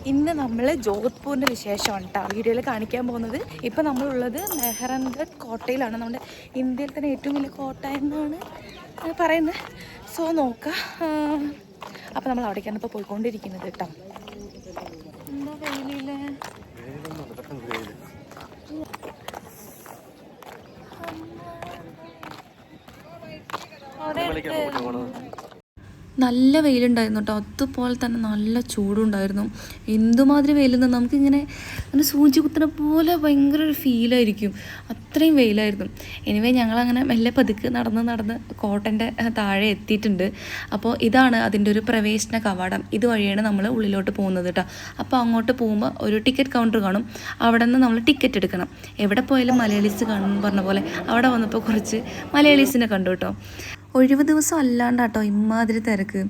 ഇന്ന് നമ്മൾ ജോധ്പൂരിൻ്റെ വിശേഷമാണ് കേട്ടോ വീഡിയോയിൽ കാണിക്കാൻ പോകുന്നത്. ഇപ്പോൾ നമ്മളുള്ളത് മെഹ്റൻഗഡ് കോട്ടയിലാണ്. നമ്മുടെ ഇന്ത്യയിൽ തന്നെ ഏറ്റവും വലിയ കോട്ട എന്നാണ് പറയുന്നത്. സോ നോക്കാം. അപ്പോൾ നമ്മൾ അവിടേക്കാണ് ഇപ്പോൾ പോയിക്കൊണ്ടിരിക്കുന്നത് കേട്ടോ. എന്താ വെയിലില്ലേ? നല്ല വെയിലുണ്ടായിരുന്നു കേട്ടോ. അതുപോലെ തന്നെ നല്ല ചൂടുണ്ടായിരുന്നു. എന്തുമാതിരി വെയിലെന്ന് നമുക്കിങ്ങനെ അങ്ങനെ സൂചി കുത്തുന്ന പോലെ ഭയങ്കര ഒരു ഫീലായിരിക്കും. അത്രയും വെയിലായിരുന്നു. എനിവേ ഞങ്ങളങ്ങനെ മെല്ലെ പതുക്കെ നടന്ന് കോട്ടൻ്റെ താഴെ എത്തിയിട്ടുണ്ട്. അപ്പോൾ ഇതാണ് അതിൻ്റെ ഒരു പ്രവേശന കവാടം. ഇതുവഴിയാണ് നമ്മൾ ഉള്ളിലോട്ട് പോകുന്നത് കേട്ടോ. അപ്പോൾ അങ്ങോട്ട് പോകുമ്പോൾ ഒരു ടിക്കറ്റ് കൗണ്ടർ കാണും. അവിടെ നിന്ന് നമ്മൾ ടിക്കറ്റ് എടുക്കണം. എവിടെ പോയാലും മലയാളീസ് കാണും പറഞ്ഞ പോലെ അവിടെ വന്നപ്പോൾ കുറച്ച് മലയാളീസിനെ കണ്ടു കേട്ടോ. ഒഴിവ് ദിവസം അല്ലാണ്ട് കേട്ടോ ഇമ്മാതിരി തിരക്ക്.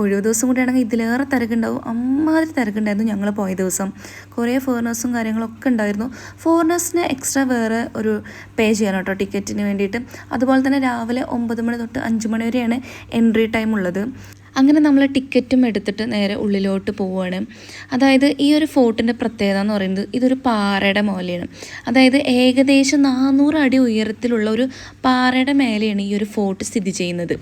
ഒഴിവ് ദിവസം കൂടിയാണെങ്കിൽ ഇതിലേറെ തിരക്കുണ്ടാവും. അമ്മാതിരി തിരക്കുണ്ടായിരുന്നു ഞങ്ങൾ പോയ ദിവസം. കുറേ ഫോറിനേഴ്സും കാര്യങ്ങളൊക്കെ ഉണ്ടായിരുന്നു. ഫോറിനേഴ്സിന് എക്സ്ട്രാ വേറെ ഒരു പേ ചെയ്യണം കേട്ടോ ടിക്കറ്റിന് വേണ്ടിയിട്ട്. അതുപോലെ തന്നെ രാവിലെ 9 മണി തൊട്ട് 5 മണി വരെയാണ് എൻട്രി ടൈം ഉള്ളത്. അങ്ങനെ നമ്മൾ ടിക്കറ്റും എടുത്തിട്ട് നേരെ ഉള്ളിലോട്ട് പോവുകയാണ്. അതായത് ഈ ഒരു ഫോർട്ടിൻ്റെ പ്രത്യേകത എന്ന് പറയുന്നത് ഇതൊരു പാറയുടെ മേലെയാണ്. അതായത് ഏകദേശം 400 അടി ഉയരത്തിലുള്ള ഒരു പാറയുടെ മേലെയാണ് ഈ ഒരു ഫോർട്ട് സ്ഥിതി ചെയ്യുന്നത്.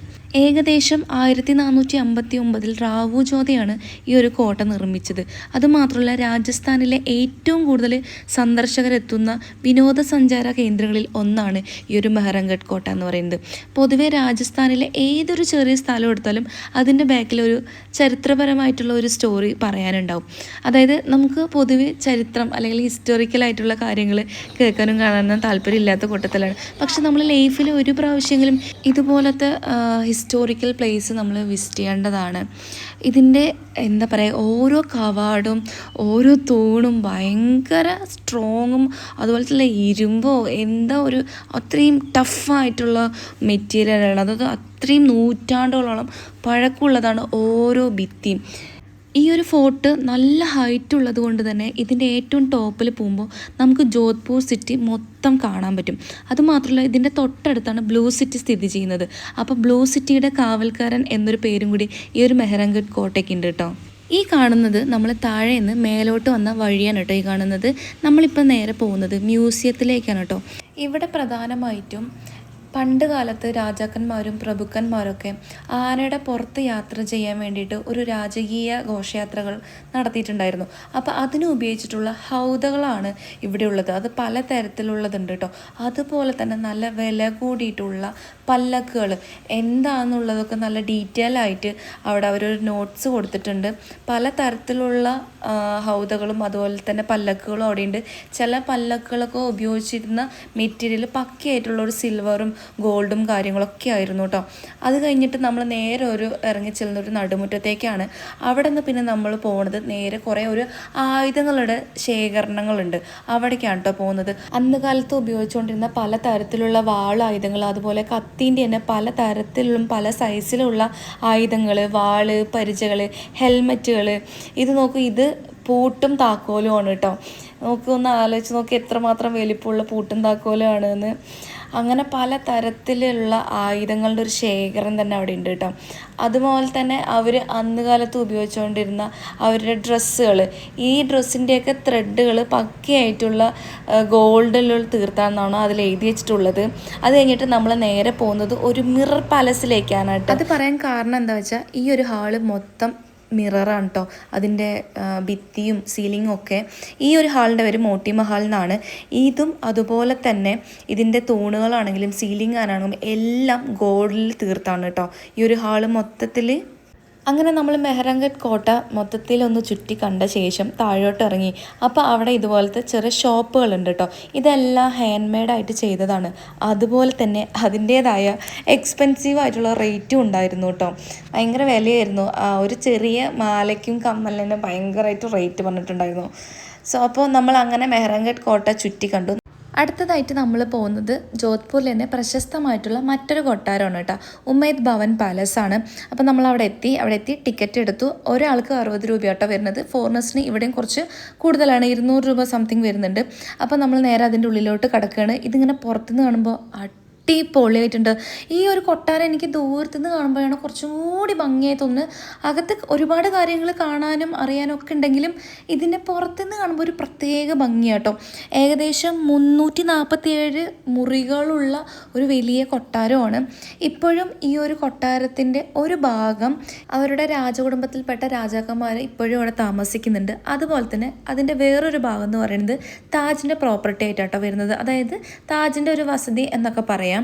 ഏകദേശം 1459 റാവു ജോതയാണ് ഈ ഒരു കോട്ട നിർമ്മിച്ചത്. അതുമാത്രമല്ല രാജസ്ഥാനിലെ ഏറ്റവും കൂടുതൽ സന്ദർശകരെത്തുന്ന വിനോദസഞ്ചാര കേന്ദ്രങ്ങളിൽ ഒന്നാണ് ഈ ഒരു മെഹ്റൻഗഡ് കോട്ട എന്ന് പറയുന്നത്. പൊതുവെ രാജസ്ഥാനിലെ ഏതൊരു ചെറിയ സ്ഥലം എടുത്താലും അതിൻ്റെ ബാക്കിൽ ഒരു ചരിത്രപരമായിട്ടുള്ള ഒരു സ്റ്റോറി പറയാനുണ്ടാവും. അതായത് നമുക്ക് പൊതുവെ ചരിത്രം അല്ലെങ്കിൽ ഹിസ്റ്റോറിക്കലായിട്ടുള്ള കാര്യങ്ങൾ കേൾക്കാനും കാണാനും താല്പര്യമില്ലാത്ത കൂട്ടത്തിലാണ്. പക്ഷെ നമ്മൾ ലൈഫിൽ ഒരു പ്രാവശ്യമെങ്കിലും ഇതുപോലത്തെ ഹിസ്റ്റോറിക്കൽ പ്ലേസ് നമ്മൾ വിസിറ്റ് ചെയ്യേണ്ടതാണ്. ഇതിൻ്റെ എന്താ പറയുക, ഓരോ കവാടും ഓരോ തൂണും ഭയങ്കര സ്ട്രോങ്ങും അതുപോലെ തന്നെ ഇരുമ്പോ എന്താ ഒരു അത്രയും ടഫായിട്ടുള്ള മെറ്റീരിയലാണ്. അതായത് അത്രയും നൂറ്റാണ്ടുകളോളം പഴക്കമുള്ളതാണ് ഓരോ ഭിത്തിയും. ഈ ഒരു ഫോർട്ട് നല്ല ഹൈറ്റ് ഉള്ളത് കൊണ്ട് തന്നെ ഇതിൻ്റെ ഏറ്റവും ടോപ്പിൽ പോകുമ്പോൾ നമുക്ക് ജോധ്പൂർ സിറ്റി മൊത്തം കാണാൻ പറ്റും. അതുമാത്രമല്ല ഇതിൻ്റെ തൊട്ടടുത്താണ് ബ്ലൂ സിറ്റി സ്ഥിതി ചെയ്യുന്നത്. അപ്പോൾ ബ്ലൂ സിറ്റിയുടെ കാവൽക്കാരൻ എന്നൊരു പേരും കൂടി ഈ ഒരു മെഹ്റൻഗഡ് കോട്ടയ്ക്കുണ്ട് കേട്ടോ. ഈ കാണുന്നത് നമ്മൾ താഴെ നിന്ന് മേലോട്ട് വന്ന വഴിയാണ് കേട്ടോ. ഈ കാണുന്നത് നമ്മളിപ്പോൾ നേരെ പോകുന്നത് മ്യൂസിയത്തിലേക്കാണ് കേട്ടോ. ഇവിടെ പ്രധാനമായിട്ടും പണ്ട് കാലത്ത് രാജാക്കന്മാരും പ്രഭുക്കന്മാരൊക്കെ ആനയുടെ പുറത്ത് യാത്ര ചെയ്യാൻ വേണ്ടിയിട്ട് ഒരു രാജകീയ ഘോഷയാത്രകൾ നടത്തിയിട്ടുണ്ടായിരുന്നു. അപ്പോൾ അതിന് ഉപയോഗിച്ചിട്ടുള്ള ഹൗദകളാണ് ഇവിടെ ഉള്ളത്. അത് പല തരത്തിലുള്ളതുണ്ട് കേട്ടോ. അതുപോലെ തന്നെ നല്ല വില കൂടിയിട്ടുള്ള പല്ലക്കുകൾ എന്താണെന്നുള്ളതൊക്കെ നല്ല ഡീറ്റെയിൽ ആയിട്ട് അവിടെ അവരൊരു നോട്ട്സ് കൊടുത്തിട്ടുണ്ട്. പല തരത്തിലുള്ള ഹൗദകളും അതുപോലെ തന്നെ പല്ലക്കുകളും അവിടെയുണ്ട്. ചില പല്ലക്കുകളൊക്കെ ഉപയോഗിച്ചിരുന്ന മെറ്റീരിയൽ പക്കയായിട്ടുള്ള ഒരു സിൽവറും ഗോൾഡും കാര്യങ്ങളൊക്കെ ആയിരുന്നു കേട്ടോ. അത് കഴിഞ്ഞിട്ട് നമ്മൾ നേരെ ഒരു ഇറങ്ങിച്ചെല്ലുന്ന ഒരു നടുമുറ്റത്തേക്കാണ്. അവിടെ നിന്ന് പിന്നെ നമ്മൾ പോകുന്നത് നേരെ കുറേ ഒരു ആയുധങ്ങളുടെ ശേഖരണങ്ങളുണ്ട്, അവിടേക്കാണ് കേട്ടോ പോകുന്നത്. അന്ന് കാലത്ത് ഉപയോഗിച്ചുകൊണ്ടിരുന്ന പല തരത്തിലുള്ള വാളായുധങ്ങൾ, അതുപോലെ കത്തിൻ്റെ തന്നെ പല തരത്തിലുള്ള പല സൈസിലുള്ള ആയുധങ്ങൾ, വാള്, പരിചകൾ, ഹെൽമെറ്റുകൾ. ഇത് നോക്കൂ, ഇത് പൂട്ടും താക്കോലും ആണ് കേട്ടോ. ഒന്ന് ആലോചിച്ച് നോക്കി എത്രമാത്രം വലിപ്പമുള്ള പൂട്ടും താക്കോലും ആണെന്ന്. അങ്ങനെ പല തരത്തിലുള്ള ആയുധങ്ങളുടെ ഒരു ശേഖരം തന്നെ അവിടെ ഉണ്ട് കേട്ടോ. അതുപോലെ തന്നെ അവർ അന്ന് കാലത്ത് ഉപയോഗിച്ചുകൊണ്ടിരുന്ന അവരുടെ ഡ്രസ്സുകൾ, ഈ ഡ്രസ്സിൻ്റെയൊക്കെ ത്രെഡുകൾ പക്കയായിട്ടുള്ള ഗോൾഡിലുള്ള തീർത്താണെന്നാണ് അതിൽ എഴുതി വെച്ചിട്ടുള്ളത്. അത് കഴിഞ്ഞിട്ട് നമ്മൾ നേരെ പോകുന്നത് ഒരു മിറർ പാലസിലേക്കാണ് കേട്ടോ. അത് പറയാൻ കാരണം എന്താ വെച്ചാൽ ഈ ഒരു ഹാള് മൊത്തം മിററാണ് കേട്ടോ. അതിൻ്റെ ഭിത്തിയും സീലിങ്ങും ഒക്കെ. ഈ ഒരു ഹാളിൻ്റെ പേര് മോട്ടി മഹാൽ എന്നാണ്. ഇതും അതുപോലെ തന്നെ ഇതിൻ്റെ തൂണുകളാണെങ്കിലും സീലിംഗ് ആണെങ്കിലും എല്ലാം ഗോൾഡിൽ തീർത്താണ് കേട്ടോ ഈ ഒരു ഹാള് മൊത്തത്തിൽ. അങ്ങനെ നമ്മൾ മെഹ്റൻഗഡ് കോട്ട മൊത്തത്തിലൊന്ന് ചുറ്റി കണ്ട ശേഷം താഴോട്ട് ഇറങ്ങി. അപ്പോൾ അവിടെ ഇതുപോലത്തെ ചെറിയ ഷോപ്പുകളുണ്ട് കേട്ടോ. ഇതെല്ലാം ഹാൻഡ് മെയ്ഡായിട്ട് ചെയ്തതാണ്. അതുപോലെ തന്നെ അതിൻ്റേതായ എക്സ്പെൻസീവ് ആയിട്ടുള്ള റേറ്റും ഉണ്ടായിരുന്നു കേട്ടോ. ഭയങ്കര വിലയായിരുന്നു. ഒരു ചെറിയ മാലയ്ക്കും കമ്മലിനും ഭയങ്കരമായിട്ട് റേറ്റ് പറഞ്ഞിട്ടുണ്ടായിരുന്നു. സോ അപ്പോൾ നമ്മൾ അങ്ങനെ മെഹ്റൻഗഡ് കോട്ട ചുറ്റി കണ്ടു. അടുത്തതായിട്ട് നമ്മൾ പോകുന്നത് ജോധ്പൂരിൽ തന്നെ പ്രശസ്തമായിട്ടുള്ള മറ്റൊരു കൊട്ടാരമാണ് കേട്ടോ. ഉമൈദ് ഭവൻ പാലസ് ആണ്. അപ്പോൾ നമ്മൾ അവിടെ എത്തി ടിക്കറ്റ് എടുത്തു. ഒരാൾക്ക് 60 രൂപ കേട്ടോ വരുന്നത്. ഫോറിനേഴ്സിന് ഇവിടെയും കുറച്ച് കൂടുതലാണ്, 200 രൂപ സംതിങ് വരുന്നുണ്ട്. അപ്പോൾ നമ്മൾ നേരെ അതിൻ്റെ ഉള്ളിലോട്ട് കിടക്കുകയാണ്. ഇതിങ്ങനെ പുറത്തുനിന്ന് കാണുമ്പോൾ അടിപൊളിയായിട്ടുണ്ട്. ഈ ഒരു കൊട്ടാരം എനിക്ക് ദൂരത്തു നിന്ന് കാണുമ്പോഴാണ് കുറച്ചും കൂടി ഭംഗിയായി തോന്നുന്നത്. അകത്ത് ഒരുപാട് കാര്യങ്ങൾ കാണാനും അറിയാനും ഒക്കെ ഉണ്ടെങ്കിലും ഇതിൻ്റെ പുറത്തുനിന്ന് കാണുമ്പോൾ ഒരു പ്രത്യേക ഭംഗിയാട്ടോ. ഏകദേശം 347 മുറികളുള്ള ഒരു വലിയ കൊട്ടാരമാണ്. ഇപ്പോഴും ഈ ഒരു കൊട്ടാരത്തിൻ്റെ ഒരു ഭാഗം അവരുടെ രാജകുടുംബത്തിൽപ്പെട്ട രാജാക്കന്മാർ ഇപ്പോഴും അവിടെ താമസിക്കുന്നുണ്ട്. അതുപോലെ തന്നെ അതിൻ്റെ വേറൊരു ഭാഗം എന്ന് പറയുന്നത് താജിൻ്റെ പ്രോപ്പർട്ടി ആയിട്ടാട്ടോ വരുന്നത്. അതായത് താജിൻ്റെ ഒരു വസതി എന്നൊക്കെ പറയാം.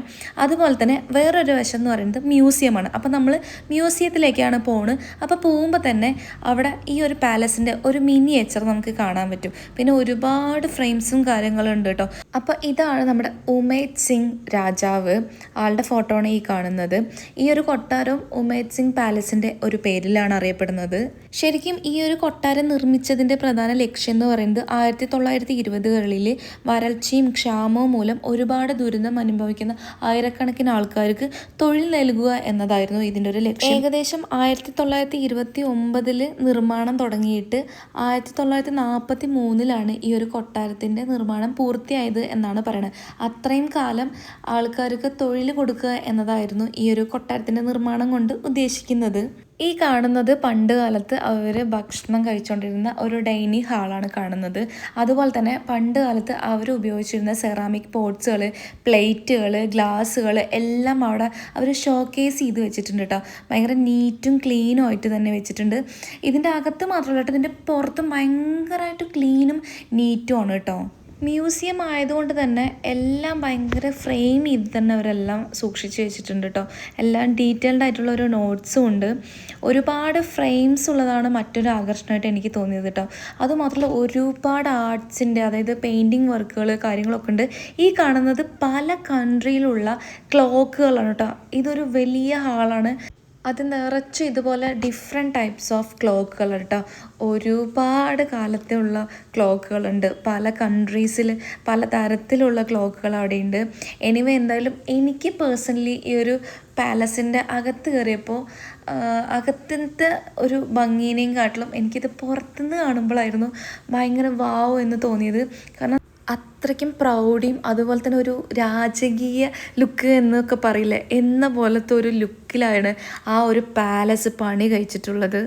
അതുപോലെ തന്നെ വേറൊരു വശം എന്ന് പറയുന്നത് മ്യൂസിയമാണ്. അപ്പോൾ നമ്മൾ മ്യൂസിയത്തിലേക്കാണ് പോകുന്നത്. അപ്പോൾ പോകുമ്പോൾ തന്നെ അവിടെ ഈ ഒരു പാലസിൻ്റെ ഒരു മിനിയേച്ചർ നമുക്ക് കാണാൻ പറ്റും. പിന്നെ ഒരുപാട് ഫ്രെയിംസും കാര്യങ്ങളും ഉണ്ട് കേട്ടോ. അപ്പോൾ ഇതാണ് നമ്മുടെ ഉമേദ് സിംഗ് രാജാവ്. ആളുടെ ഫോട്ടോ ആണ് ഈ കാണുന്നത്. ഈ ഒരു കൊട്ടാരം ഉമേദ് സിംഗ് പാലസിൻ്റെ ഒരു പേരിലാണ് അറിയപ്പെടുന്നത്. ശരിക്കും ഈ ഒരു കൊട്ടാരം നിർമ്മിച്ചതിൻ്റെ പ്രധാന ലക്ഷ്യം എന്ന് പറയുന്നത് 1920കളിൽ വരൾച്ചയും ക്ഷാമവും മൂലം ഒരുപാട് ദുരിതം അനുഭവിക്കുന്ന ആയിരക്കണക്കിന് ആൾക്കാർക്ക് തൊഴിൽ നൽകുക എന്നതായിരുന്നു ഇതിൻ്റെ ഒരു ലക്ഷ്യം. ഏകദേശം 1929 നിർമ്മാണം തുടങ്ങിയിട്ട് 1943 ഈ ഒരു കൊട്ടാരത്തിൻ്റെ നിർമ്മാണം പൂർത്തിയായത് എന്നാണ് പറയുന്നത്. അത്രയും കാലം ആൾക്കാർക്ക് തൊഴിൽ കൊടുക്കുക എന്നതായിരുന്നു ഈ ഒരു കൊട്ടാരത്തിൻ്റെ നിർമ്മാണം കൊണ്ട് ഉദ്ദേശിക്കുന്നത്. ഈ കാണുന്നത് പണ്ട് കാലത്ത് അവർ ഭക്ഷണം കഴിച്ചുകൊണ്ടിരുന്ന ഒരു ഡൈനിങ് ഹാളാണ് കാണുന്നത്. അതുപോലെ തന്നെ പണ്ട് കാലത്ത് അവർ ഉപയോഗിച്ചിരുന്ന സെറാമിക് പോട്ട്സുകൾ, പ്ലേറ്റുകൾ, ഗ്ലാസ്സുകൾ എല്ലാം അവിടെ അവർ ഷോക്കേസ് ചെയ്ത് വെച്ചിട്ടുണ്ട് കേട്ടോ. ഭയങ്കര നീറ്റും ക്ലീനും ആയിട്ട് തന്നെ വെച്ചിട്ടുണ്ട്. ഇതിൻ്റെ അകത്ത് മാത്രമല്ല കേട്ടോ, ഇതിൻ്റെ പുറത്തും ഭയങ്കരമായിട്ട് ക്ലീനും നീറ്റും ആണ് കേട്ടോ. മ്യൂസിയം ആയതുകൊണ്ട് തന്നെ എല്ലാം ഭയങ്കര ഫ്രെയിം ചെയ്ത് തന്നെ അവരെല്ലാം സൂക്ഷിച്ച് വെച്ചിട്ടുണ്ട് കേട്ടോ. എല്ലാം ഡീറ്റെയിൽഡ് ആയിട്ടുള്ള ഒരു നോട്ട്സും ഉണ്ട്. ഒരുപാട് ഫ്രെയിംസ് ഉള്ളതാണ് മറ്റൊരു ആകർഷണമായിട്ട് എനിക്ക് തോന്നിയത് കേട്ടോ. അതുമാത്രമല്ല ഒരുപാട് ആർട്സിൻ്റെ, അതായത് പെയിൻറ്റിങ് വർക്കുകൾ കാര്യങ്ങളൊക്കെ ഉണ്ട്. ഈ കാണുന്നത് പല കൺട്രിയിലുള്ള ക്ലോക്കുകളാണ് കേട്ടോ. ഇതൊരു വലിയ ഹാളാണ്. അത് നിറച്ച് ഇതുപോലെ ഡിഫറെൻറ്റ് ടൈപ്സ് ഓഫ് ക്ലോക്കുകൾ കേട്ടോ. ഒരുപാട് കാലത്തുള്ള ക്ലോക്കുകളുണ്ട്. പല കൺട്രീസിൽ പല തരത്തിലുള്ള ക്ലോക്കുകൾ അവിടെയുണ്ട്. എനിവേ എന്തായാലും എനിക്ക് പേഴ്സണലി ഈ ഒരു പാലസിൻ്റെ അകത്ത് കയറിയപ്പോൾ അകത്തത്തെ ഒരു ഭംഗീനെയും കാട്ടിലും എനിക്കിത് പുറത്തുനിന്ന് കാണുമ്പോഴായിരുന്നു ഭയങ്കര വാവ് എന്ന് തോന്നിയത്. കാരണം അത്രയ്ക്കും പ്രൗഡിയും അതുപോലെ തന്നെ ഒരു രാജകീയ ലുക്ക് എന്നൊക്കെ പറയില്ലേ, എന്ന പോലത്തെ ഒരു ലുക്കിലാണ് ആ ഒരു പാലസ് പണി കഴിച്ചിട്ടുള്ളത്.